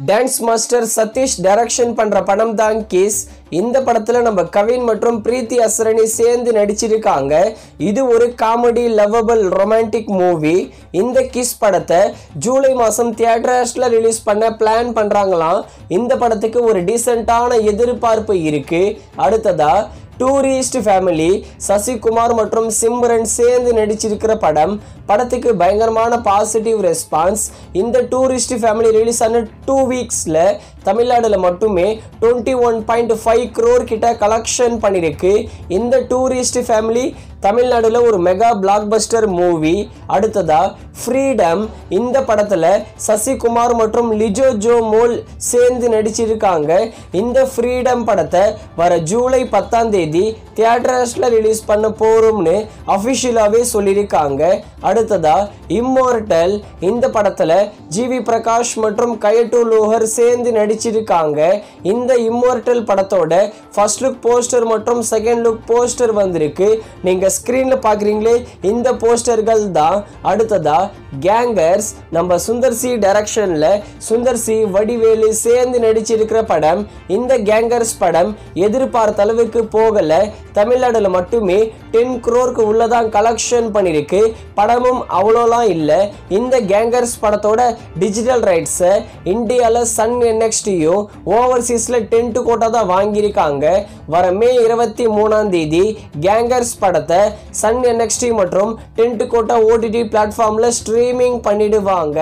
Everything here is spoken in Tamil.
டான்ஸ் மாஸ்டர் சதீஷ் டைரக்ஷன் பண்ற படம் தான் கிஸ். இந்த படத்துல நம்ம கவின் மற்றும் பிரீத்தி அசரணி சேர்ந்து நடிச்சிருக்காங்க. இது ஒரு காமெடி லவ்வபிள் ரொமான்டிக் மூவி. இந்த கிஸ் படத்தை ஜூலை மாசம் தியேட்டர்ஸ்ல ரிலீஸ் பண்ண பிளான் பண்றாங்களாம். இந்த படத்துக்கு ஒரு டீசென்ட்டான எதிர்பார்ப்பு இருக்கு. அடுத்ததா டூரிஸ்ட் ஃபேமிலி சசிகுமார் மற்றும் சிம்ரன் சேர்ந்து நடிச்சிருக்கிற படம். படத்துக்கு பயங்கரமான பாசிட்டிவ் ரெஸ்பான்ஸ். இந்த டூரிஸ்ட் ஃபேமிலி ரிலீஸ் ஆன 2 வீக்ஸில் தமிழ்நாடுல மட்டுமே 21.5 crore கிட்ட கலெக்ஷன் பண்ணியிருக்கு. இந்த டூரிஸ்ட் ஃபேமிலி தமிழ்நாடுல ஒரு மெகா பிளாக்பஸ்டர் மூவி. அடுத்ததா ஃப்ரீடம். இந்த படத்துல சசிகுமார் மற்றும் லிஜோ ஜோமோல் சேர்ந்து நடிச்சிருக்காங்க. இந்த ஃப்ரீடம் படத்தை வர ஜூலை 10ஆம் தேதி தியேட்டர்ஸ்ல ரிலீஸ் பண்ண போறோம்னு அஃபிஷியலாவே சொல்லியிருக்காங்க. அடுத்ததா இம்மோர்டல். இந்த படத்துல ஜிவி பிரகாஷ் மற்றும் கயட்டு லோஹர் சேர்ந்து நடிச்சிருக்காங்க. இந்த இம்மோர்டல் படத்தோட ஃபர்ஸ்ட் லுக் போஸ்டர் மற்றும் செகண்ட் லுக் போஸ்டர் வந்திருக்கு. நீங்க ஸ்கிரீன்ல பாக்குறீங்களே, இந்த போஸ்டர்கள் தான். அடுத்ததா கேங்கர்ஸ். நம்ம சுந்தர் சி டைரக்ஷன்ல சுந்தர் சி வடிவேலு சேர்ந்து நடிச்சிருக்கிற படம். இந்த கேங்கர்ஸ் படம் எதிர்பார்த்த அளவுக்கு போகல. தமிழ்நாடுல மட்டுமே 10 crore உள்ளதான் கலெக்ஷன் பண்ணிருக்கு. படமும் அவ்வளோலாம் இல்லை. இந்த கேங்கர்ஸ் படத்தோட டிஜிட்டல் ரைட்ஸை இந்தியாவில் சன் NXTயும் ஓவர்சீஸில் 10 கோடி தான் வாங்கியிருக்காங்க. வர மே 23ஆம் தேதி கேங்கர்ஸ் படத்தை சன் NXT மற்றும் 10 கோடி OTT பிளாட்ஃபார்மில் ஸ்ட்ரீமிங் பண்ணிடுவாங்க.